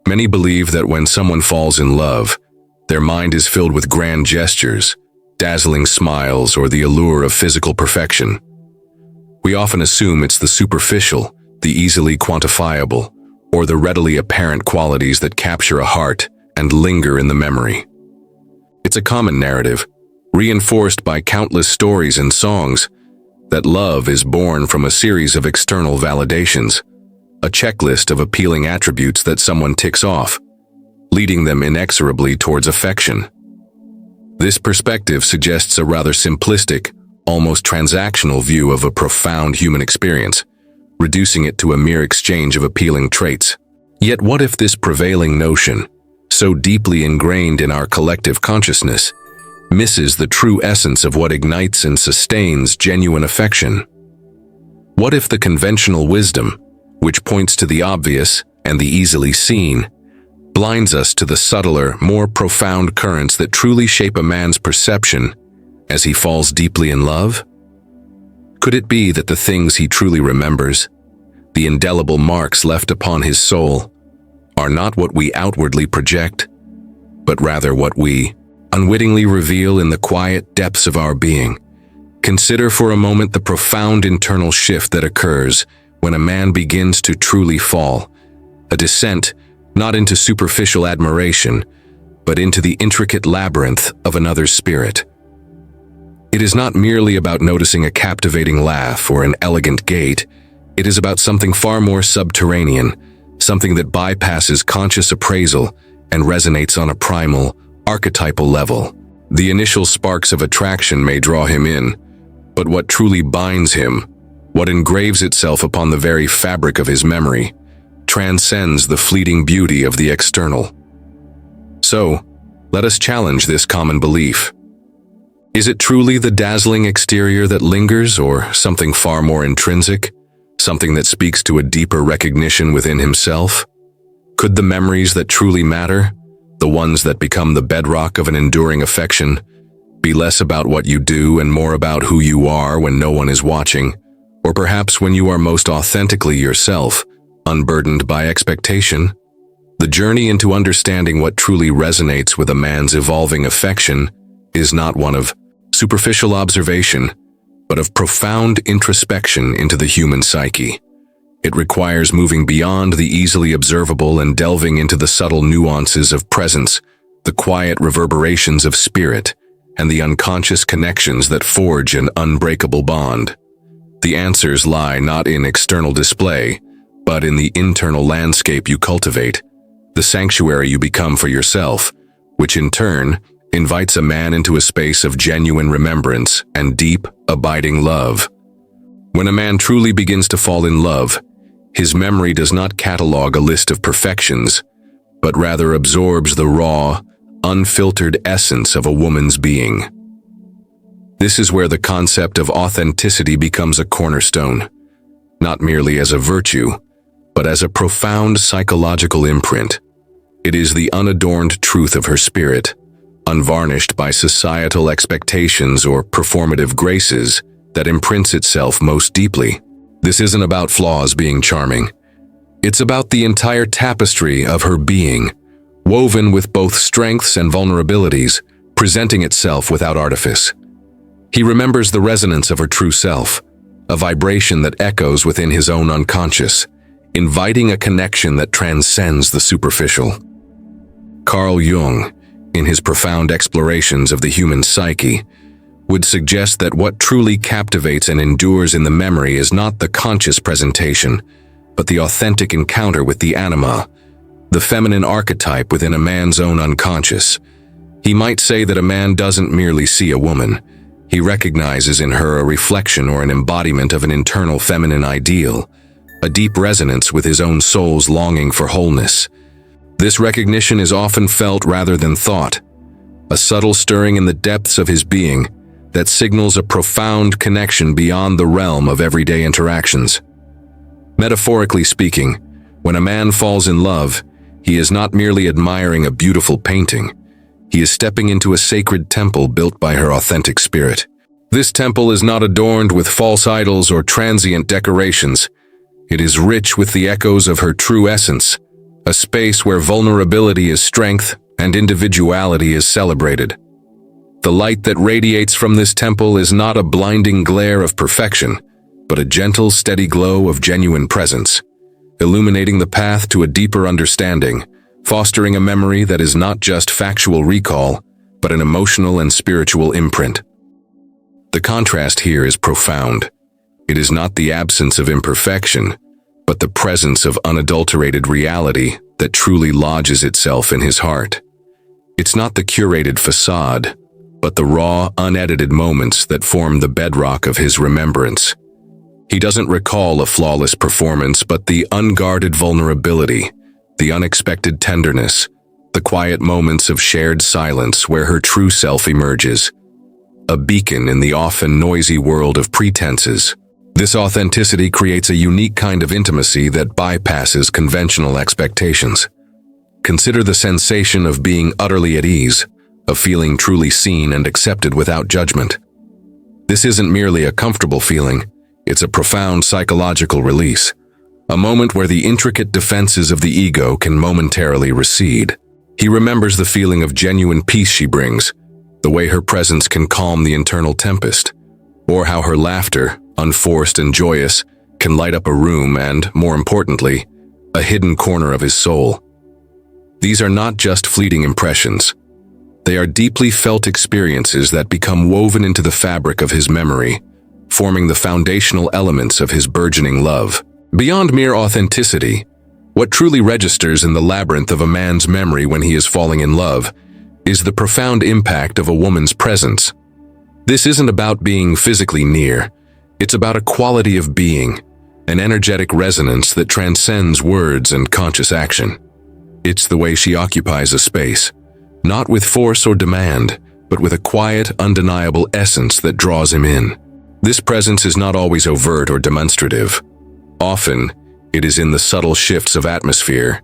Many believe that when someone falls in love, their mind is filled with grand gestures, dazzling smiles, or the allure of physical perfection. We often assume it's the superficial, the easily quantifiable, or the readily apparent qualities that capture a heart and linger in the memory. It's a common narrative, reinforced by countless stories and songs, that love is born from a series of external validations, a checklist of appealing attributes that someone ticks off, leading them inexorably towards affection. This perspective suggests a rather simplistic, almost transactional view of a profound human experience, reducing it to a mere exchange of appealing traits. Yet what if this prevailing notion, so deeply ingrained in our collective consciousness, misses the true essence of what ignites and sustains genuine affection? What if the conventional wisdom, which points to the obvious and the easily seen, blinds us to the subtler, more profound currents that truly shape a man's perception as he falls deeply in love? Could it be that the things he truly remembers, the indelible marks left upon his soul, are not what we outwardly project, but rather what we unwittingly reveal in the quiet depths of our being? Consider for a moment the profound internal shift that occurs when a man begins to truly fall, a descent not into superficial admiration, but into the intricate labyrinth of another's spirit. It is not merely about noticing a captivating laugh or an elegant gait. It is about something far more subterranean, something that bypasses conscious appraisal and resonates on a primal, archetypal level. The initial sparks of attraction may draw him in, but what truly binds him, what engraves itself upon the very fabric of his memory, transcends the fleeting beauty of the external. So, let us challenge this common belief. Is it truly the dazzling exterior that lingers, or something far more intrinsic, something that speaks to a deeper recognition within himself? Could the memories that truly matter, the ones that become the bedrock of an enduring affection, be less about what you do and more about who you are when no one is watching, or perhaps when you are most authentically yourself, unburdened by expectation? The journey into understanding what truly resonates with a man's evolving affection is not one of superficial observation, but of profound introspection into the human psyche. It requires moving beyond the easily observable and delving into the subtle nuances of presence, the quiet reverberations of spirit, and the unconscious connections that forge an unbreakable bond. The answers lie not in external display, but in the internal landscape you cultivate, the sanctuary you become for yourself, which in turn invites a man into a space of genuine remembrance and deep, abiding love. When a man truly begins to fall in love, his memory does not catalog a list of perfections, but rather absorbs the raw, unfiltered essence of a woman's being. This is where the concept of authenticity becomes a cornerstone, not merely as a virtue, but as a profound psychological imprint. It is the unadorned truth of her spirit, unvarnished by societal expectations or performative graces, that imprints itself most deeply. This isn't about flaws being charming. It's about the entire tapestry of her being, woven with both strengths and vulnerabilities, presenting itself without artifice. He remembers the resonance of her true self, a vibration that echoes within his own unconscious, inviting a connection that transcends the superficial. Carl Jung, in his profound explorations of the human psyche, would suggest that what truly captivates and endures in the memory is not the conscious presentation, but the authentic encounter with the anima, the feminine archetype within a man's own unconscious. He might say that a man doesn't merely see a woman, he recognizes in her a reflection or an embodiment of an internal feminine ideal, a deep resonance with his own soul's longing for wholeness. This recognition is often felt rather than thought, a subtle stirring in the depths of his being that signals a profound connection beyond the realm of everyday interactions. Metaphorically speaking, when a man falls in love, he is not merely admiring a beautiful painting. He is stepping into a sacred temple built by her authentic spirit. This temple is not adorned with false idols or transient decorations. It is rich with the echoes of her true essence, a space where vulnerability is strength and individuality is celebrated. The light that radiates from this temple is not a blinding glare of perfection, but a gentle, steady glow of genuine presence, illuminating the path to a deeper understanding, fostering a memory that is not just factual recall, but an emotional and spiritual imprint. The contrast here is profound. It is not the absence of imperfection, but the presence of unadulterated reality that truly lodges itself in his heart. It's not the curated facade, but the raw, unedited moments that form the bedrock of his remembrance. He doesn't recall a flawless performance, but the unguarded vulnerability, the unexpected tenderness, the quiet moments of shared silence where her true self emerges, a beacon in the often noisy world of pretenses. This authenticity creates a unique kind of intimacy that bypasses conventional expectations. Consider the sensation of being utterly at ease, of feeling truly seen and accepted without judgment. This isn't merely a comfortable feeling, it's a profound psychological release, a moment where the intricate defenses of the ego can momentarily recede. He remembers the feeling of genuine peace she brings, the way her presence can calm the internal tempest, or how her laughter, unforced and joyous, can light up a room and, more importantly, a hidden corner of his soul. These are not just fleeting impressions. They are deeply felt experiences that become woven into the fabric of his memory, forming the foundational elements of his burgeoning love. Beyond mere authenticity, what truly registers in the labyrinth of a man's memory when he is falling in love is the profound impact of a woman's presence. This isn't about being physically near. It's about a quality of being, an energetic resonance that transcends words and conscious action. It's the way she occupies a space, not with force or demand, but with a quiet, undeniable essence that draws him in. This presence is not always overt or demonstrative. Often, it is in the subtle shifts of atmosphere,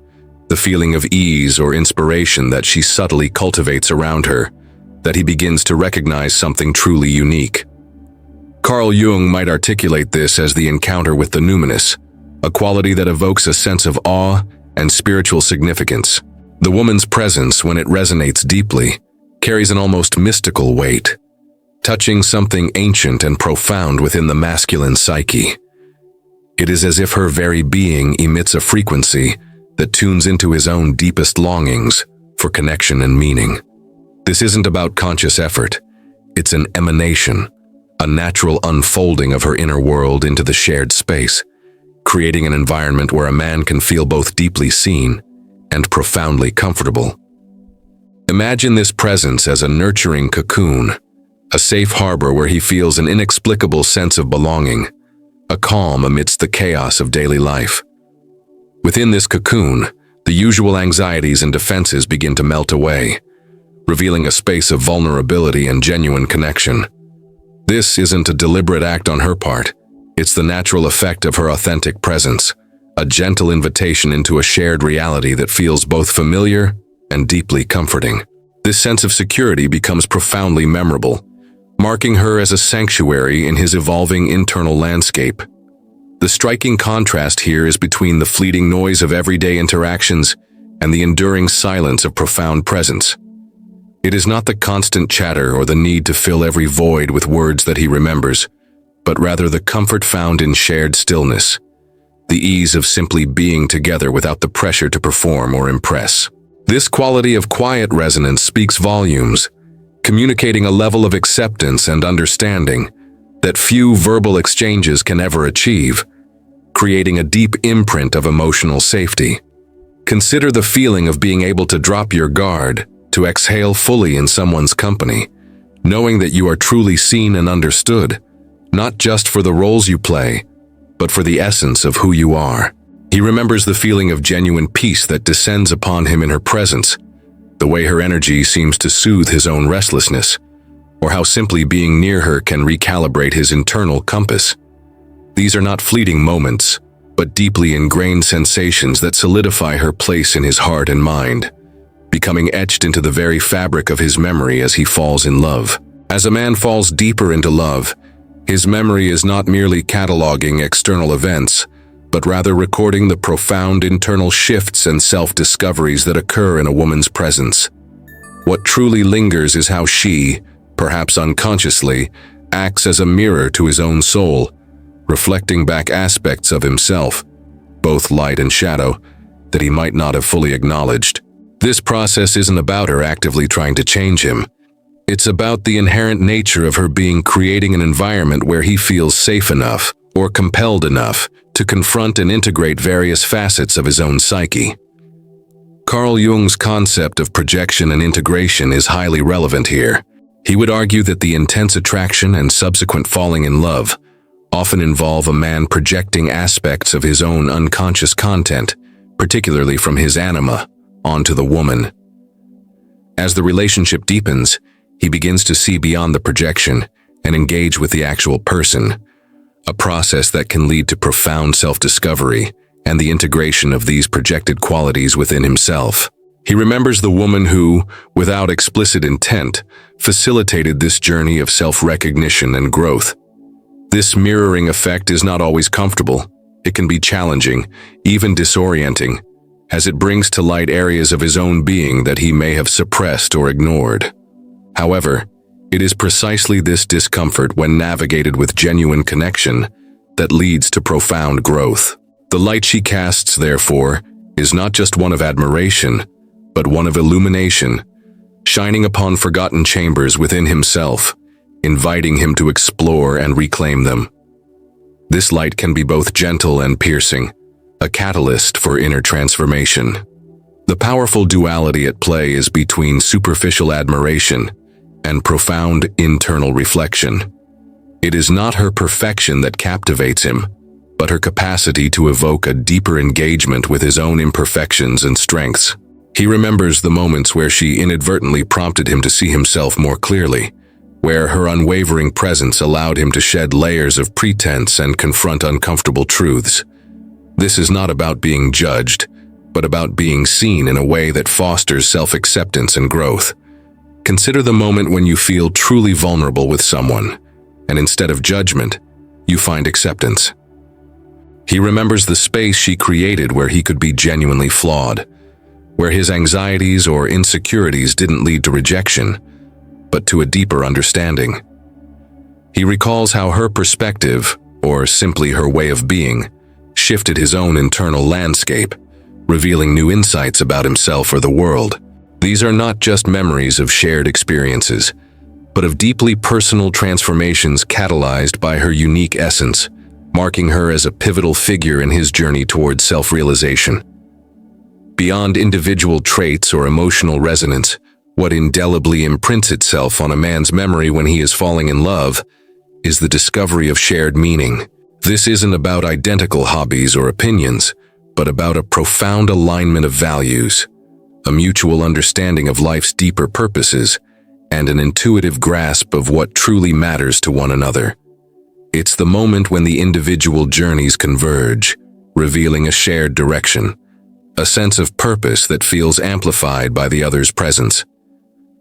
the feeling of ease or inspiration that she subtly cultivates around her, that he begins to recognize something truly unique. Carl Jung might articulate this as the encounter with the numinous, a quality that evokes a sense of awe and spiritual significance. The woman's presence, when it resonates deeply, carries an almost mystical weight, touching something ancient and profound within the masculine psyche. It is as if her very being emits a frequency that tunes into his own deepest longings for connection and meaning. This isn't about conscious effort. It's an emanation, a natural unfolding of her inner world into the shared space, creating an environment where a man can feel both deeply seen and profoundly comfortable. Imagine this presence as a nurturing cocoon, a safe harbor where he feels an inexplicable sense of belonging, a calm amidst the chaos of daily life. Within this cocoon, the usual anxieties and defenses begin to melt away, revealing a space of vulnerability and genuine connection. This isn't a deliberate act on her part. It's the natural effect of her authentic presence, a gentle invitation into a shared reality that feels both familiar and deeply comforting. This sense of security becomes profoundly memorable, marking her as a sanctuary in his evolving internal landscape. The striking contrast here is between the fleeting noise of everyday interactions and the enduring silence of profound presence. It is not the constant chatter or the need to fill every void with words that he remembers, but rather the comfort found in shared stillness, the ease of simply being together without the pressure to perform or impress. This quality of quiet resonance speaks volumes, communicating a level of acceptance and understanding that few verbal exchanges can ever achieve, creating a deep imprint of emotional safety. Consider the feeling of being able to drop your guard, to exhale fully in someone's company, knowing that you are truly seen and understood, not just for the roles you play, but for the essence of who you are. He remembers the feeling of genuine peace that descends upon him in her presence, the way her energy seems to soothe his own restlessness, or how simply being near her can recalibrate his internal compass. These are not fleeting moments, but deeply ingrained sensations that solidify her place in his heart and mind, becoming etched into the very fabric of his memory as he falls in love. As a man falls deeper into love, his memory is not merely cataloging external events, but rather recording the profound internal shifts and self-discoveries that occur in a woman's presence. What truly lingers is how she, perhaps unconsciously, acts as a mirror to his own soul, reflecting back aspects of himself, both light and shadow, that he might not have fully acknowledged. This process isn't about her actively trying to change him. It's about the inherent nature of her being, creating an environment where he feels safe enough or compelled enough to confront and integrate various facets of his own psyche. Carl Jung's concept of projection and integration is highly relevant here. He would argue that the intense attraction and subsequent falling in love often involve a man projecting aspects of his own unconscious content, particularly from his anima, onto the woman. As the relationship deepens, he begins to see beyond the projection and engage with the actual person, a process that can lead to profound self-discovery and the integration of these projected qualities within himself. He remembers the woman who, without explicit intent, facilitated this journey of self-recognition and growth. This mirroring effect is not always comfortable. It can be challenging, even disorienting, as it brings to light areas of his own being that he may have suppressed or ignored. However, it is precisely this discomfort, when navigated with genuine connection, that leads to profound growth. The light she casts, therefore, is not just one of admiration, but one of illumination, shining upon forgotten chambers within himself, inviting him to explore and reclaim them. This light can be both gentle and piercing, a catalyst for inner transformation. The powerful duality at play is between superficial admiration and profound internal reflection. It is not her perfection that captivates him, but her capacity to evoke a deeper engagement with his own imperfections and strengths. He remembers the moments where she inadvertently prompted him to see himself more clearly, where her unwavering presence allowed him to shed layers of pretense and confront uncomfortable truths. This is not about being judged, but about being seen in a way that fosters self-acceptance and growth. Consider the moment when you feel truly vulnerable with someone, and instead of judgment, you find acceptance. He remembers the space she created where he could be genuinely flawed, where his anxieties or insecurities didn't lead to rejection, but to a deeper understanding. He recalls how her perspective, or simply her way of being, shifted his own internal landscape, revealing new insights about himself or the world. These are not just memories of shared experiences, but of deeply personal transformations catalyzed by her unique essence, marking her as a pivotal figure in his journey towards self-realization. Beyond individual traits or emotional resonance, what indelibly imprints itself on a man's memory when he is falling in love is the discovery of shared meaning. This isn't about identical hobbies or opinions, but about a profound alignment of values, a mutual understanding of life's deeper purposes, and an intuitive grasp of what truly matters to one another. It's the moment when the individual journeys converge, revealing a shared direction, a sense of purpose that feels amplified by the other's presence.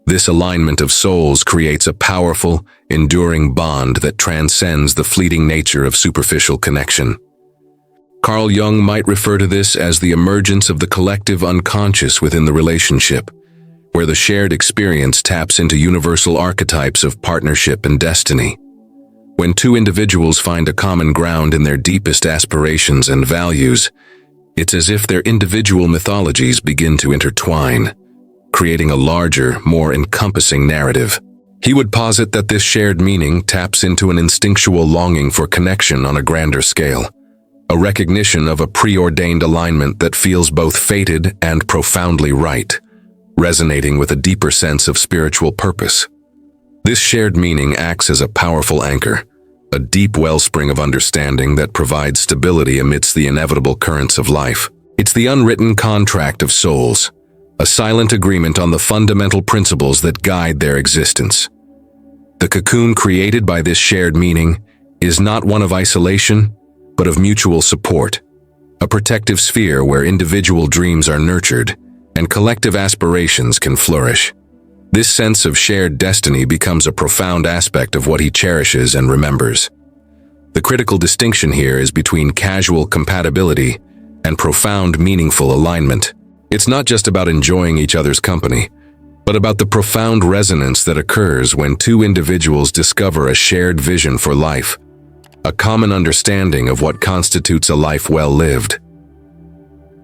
This alignment of souls creates a powerful, enduring bond that transcends the fleeting nature of superficial connection. Carl Jung might refer to this as the emergence of the collective unconscious within the relationship, where the shared experience taps into universal archetypes of partnership and destiny. When two individuals find a common ground in their deepest aspirations and values, it's as if their individual mythologies begin to intertwine, creating a larger, more encompassing narrative. He would posit that this shared meaning taps into an instinctual longing for connection on a grander scale, a recognition of a preordained alignment that feels both fated and profoundly right, resonating with a deeper sense of spiritual purpose. This shared meaning acts as a powerful anchor, a deep wellspring of understanding that provides stability amidst the inevitable currents of life. It's the unwritten contract of souls, a silent agreement on the fundamental principles that guide their existence. The cocoon created by this shared meaning is not one of isolation, but of mutual support, a protective sphere where individual dreams are nurtured and collective aspirations can flourish. This sense of shared destiny becomes a profound aspect of what he cherishes and remembers. The critical distinction here is between casual compatibility and profound, meaningful alignment. It's not just about enjoying each other's company, but about the profound resonance that occurs when two individuals discover a shared vision for life, a common understanding of what constitutes a life well lived.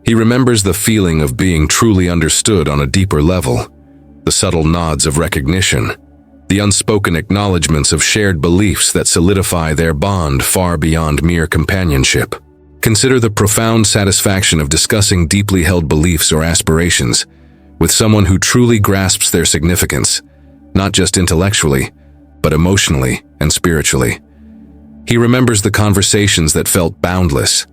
He remembers the feeling of being truly understood on a deeper level, the subtle nods of recognition, the unspoken acknowledgments of shared beliefs that solidify their bond far beyond mere companionship. Consider the profound satisfaction of discussing deeply held beliefs or aspirations with someone who truly grasps their significance, not just intellectually, but emotionally and spiritually. He remembers the conversations that felt boundless,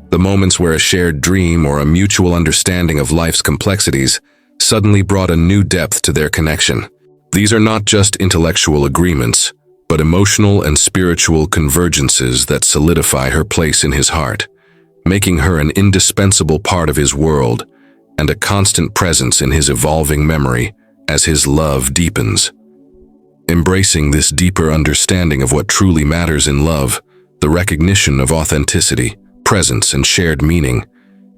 the moments where a shared dream or a mutual understanding of life's complexities suddenly brought a new depth to their connection. These are not just intellectual agreements, but emotional and spiritual convergences that solidify her place in his heart, making her an indispensable part of his world and a constant presence in his evolving memory as his love deepens. Embracing this deeper understanding of what truly matters in love, the recognition of authenticity, presence, and shared meaning,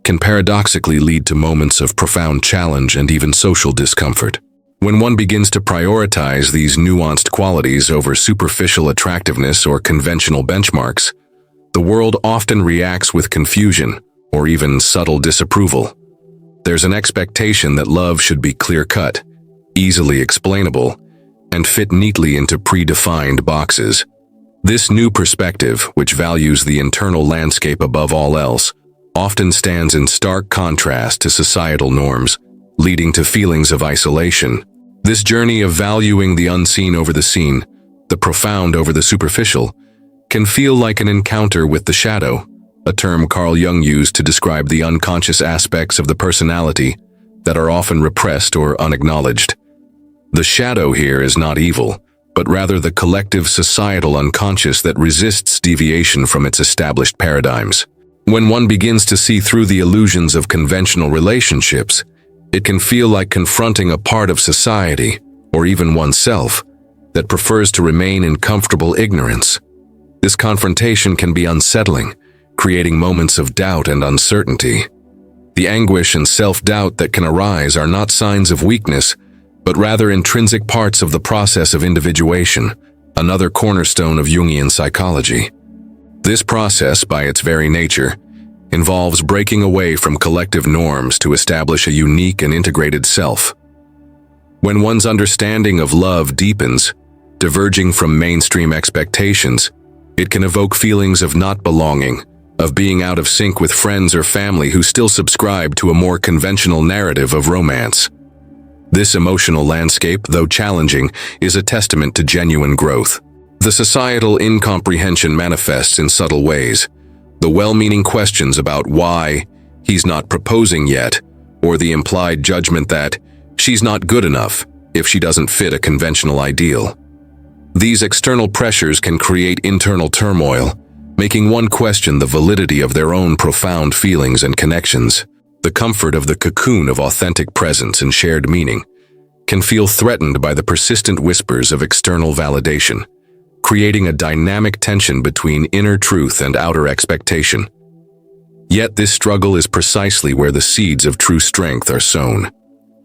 can paradoxically lead to moments of profound challenge and even social discomfort. When one begins to prioritize these nuanced qualities over superficial attractiveness or conventional benchmarks, the world often reacts with confusion or even subtle disapproval. There's an expectation that love should be clear-cut, easily explainable, and fit neatly into predefined boxes. This new perspective, which values the internal landscape above all else, often stands in stark contrast to societal norms, leading to feelings of isolation. This journey of valuing the unseen over the seen, the profound over the superficial, can feel like an encounter with the shadow, a term Carl Jung used to describe the unconscious aspects of the personality that are often repressed or unacknowledged. The shadow here is not evil, but rather the collective societal unconscious that resists deviation from its established paradigms. When one begins to see through the illusions of conventional relationships, it can feel like confronting a part of society, or even oneself, that prefers to remain in comfortable ignorance. This confrontation can be unsettling, creating moments of doubt and uncertainty. The anguish and self-doubt that can arise are not signs of weakness, but rather intrinsic parts of the process of individuation, another cornerstone of Jungian psychology. This process, by its very nature, involves breaking away from collective norms to establish a unique and integrated self. When one's understanding of love deepens, diverging from mainstream expectations, it can evoke feelings of not belonging, of being out of sync with friends or family who still subscribe to a more conventional narrative of romance. This emotional landscape, though challenging, is a testament to genuine growth. The societal incomprehension manifests in subtle ways. The well-meaning questions about why he's not proposing yet, or the implied judgment that she's not good enough if she doesn't fit a conventional ideal. These external pressures can create internal turmoil, making one question the validity of their own profound feelings and connections. The comfort of the cocoon of authentic presence and shared meaning can feel threatened by the persistent whispers of external validation, creating a dynamic tension between inner truth and outer expectation. Yet this struggle is precisely where the seeds of true strength are sown.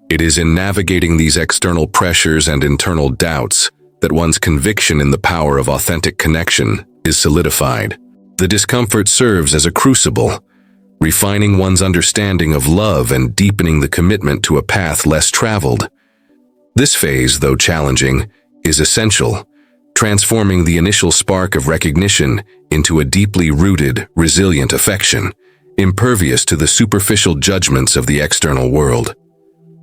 It is in navigating these external pressures and internal doubts that one's conviction in the power of authentic connection is solidified. The discomfort serves as a crucible, refining one's understanding of love and deepening the commitment to a path less traveled. This phase, though challenging, is essential, transforming the initial spark of recognition into a deeply rooted, resilient affection, impervious to the superficial judgments of the external world.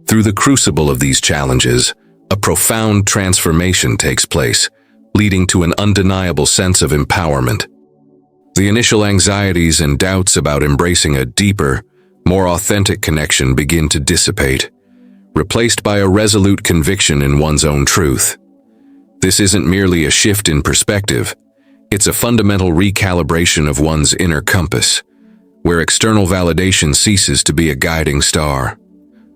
Through the crucible of these challenges, a profound transformation takes place, leading to an undeniable sense of empowerment. The initial anxieties and doubts about embracing a deeper, more authentic connection begin to dissipate, replaced by a resolute conviction in one's own truth. This isn't merely a shift in perspective, it's a fundamental recalibration of one's inner compass, where external validation ceases to be a guiding star.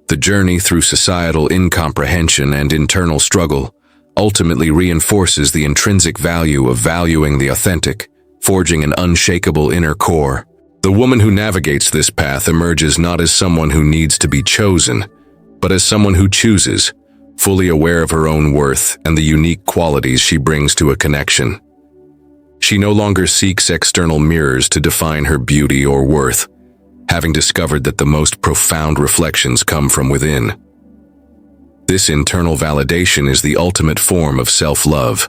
The journey through societal incomprehension and internal struggle ultimately reinforces the intrinsic value of valuing the authentic, forging an unshakable inner core. The woman who navigates this path emerges not as someone who needs to be chosen, but as someone who chooses, fully aware of her own worth and the unique qualities she brings to a connection. She no longer seeks external mirrors to define her beauty or worth, having discovered that the most profound reflections come from within. This internal validation is the ultimate form of self-love,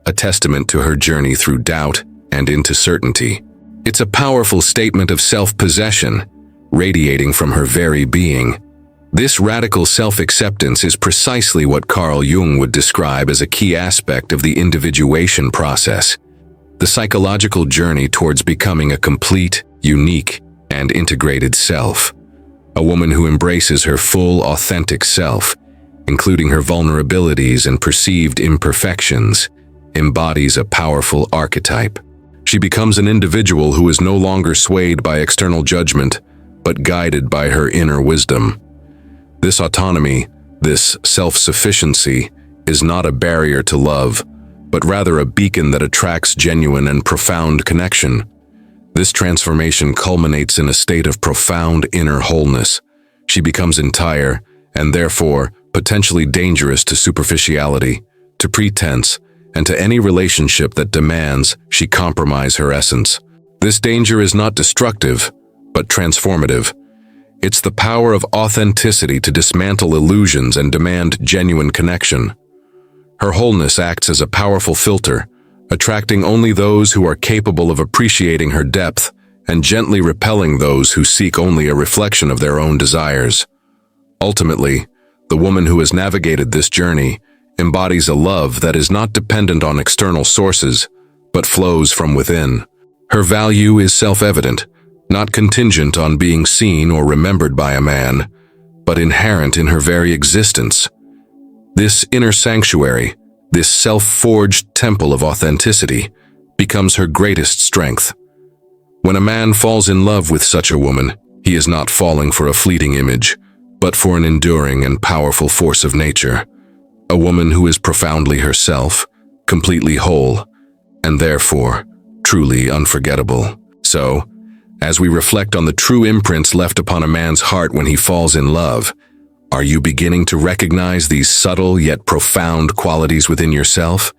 a testament to her journey through doubt and into certainty. It's a powerful statement of self-possession, radiating from her very being. This radical self-acceptance is precisely what Carl Jung would describe as a key aspect of the individuation process, the psychological journey towards becoming a complete, unique, and integrated self. A woman who embraces her full, authentic self, including her vulnerabilities and perceived imperfections, embodies a powerful archetype. She becomes an individual who is no longer swayed by external judgment, but guided by her inner wisdom. This autonomy, this self-sufficiency, is not a barrier to love, but rather a beacon that attracts genuine and profound connection. This transformation culminates in a state of profound inner wholeness. She becomes entire, and therefore potentially dangerous to superficiality, to pretense, and to any relationship that demands she compromise her essence. This danger is not destructive, but transformative. It's the power of authenticity to dismantle illusions and demand genuine connection. Her wholeness acts as a powerful filter, attracting only those who are capable of appreciating her depth and gently repelling those who seek only a reflection of their own desires. Ultimately, the woman who has navigated this journey embodies a love that is not dependent on external sources, but flows from within. Her value is self-evident, not contingent on being seen or remembered by a man, but inherent in her very existence. This inner sanctuary, this self-forged temple of authenticity, becomes her greatest strength. When a man falls in love with such a woman, he is not falling for a fleeting image, but for an enduring and powerful force of nature. A woman who is profoundly herself, completely whole, and therefore truly unforgettable. So, as we reflect on the true imprints left upon a man's heart when he falls in love, are you beginning to recognize these subtle yet profound qualities within yourself?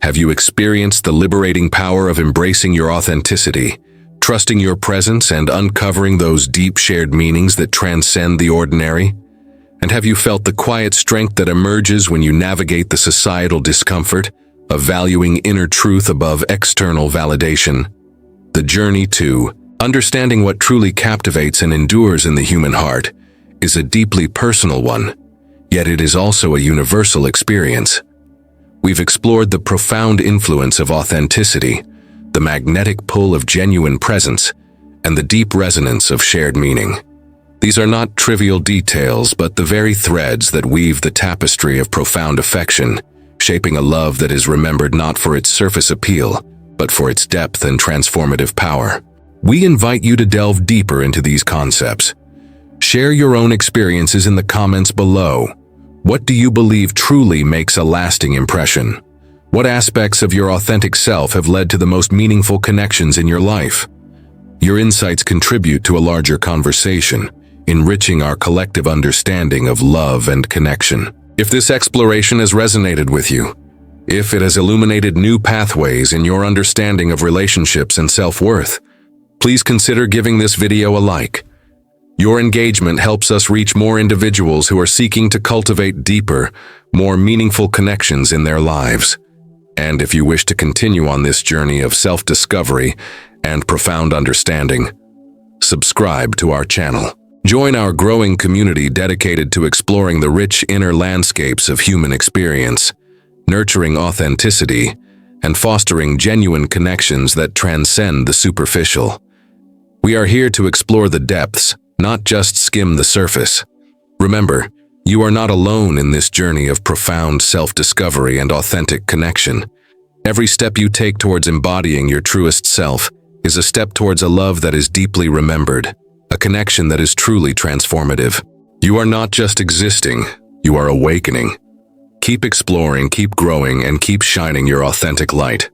Have you experienced the liberating power of embracing your authenticity, trusting your presence, and uncovering those deep shared meanings that transcend the ordinary? And have you felt the quiet strength that emerges when you navigate the societal discomfort of valuing inner truth above external validation? The journey to understanding what truly captivates and endures in the human heart is a deeply personal one, yet it is also a universal experience. We've explored the profound influence of authenticity, the magnetic pull of genuine presence, and the deep resonance of shared meaning. These are not trivial details, but the very threads that weave the tapestry of profound affection, shaping a love that is remembered not for its surface appeal, but for its depth and transformative power. We invite you to delve deeper into these concepts. Share your own experiences in the comments below. What do you believe truly makes a lasting impression? What aspects of your authentic self have led to the most meaningful connections in your life? Your insights contribute to a larger conversation, enriching our collective understanding of love and connection. If this exploration has resonated with you, if it has illuminated new pathways in your understanding of relationships and self-worth, please consider giving this video a like. Your engagement helps us reach more individuals who are seeking to cultivate deeper, more meaningful connections in their lives. And if you wish to continue on this journey of self-discovery and profound understanding, subscribe to our channel. Join our growing community dedicated to exploring the rich inner landscapes of human experience, nurturing authenticity, and fostering genuine connections that transcend the superficial. We are here to explore the depths, not just skim the surface. Remember, you are not alone in this journey of profound self-discovery and authentic connection. Every step you take towards embodying your truest self is a step towards a love that is deeply remembered, a connection that is truly transformative. You are not just existing, you are awakening. Keep exploring, keep growing, and keep shining your authentic light.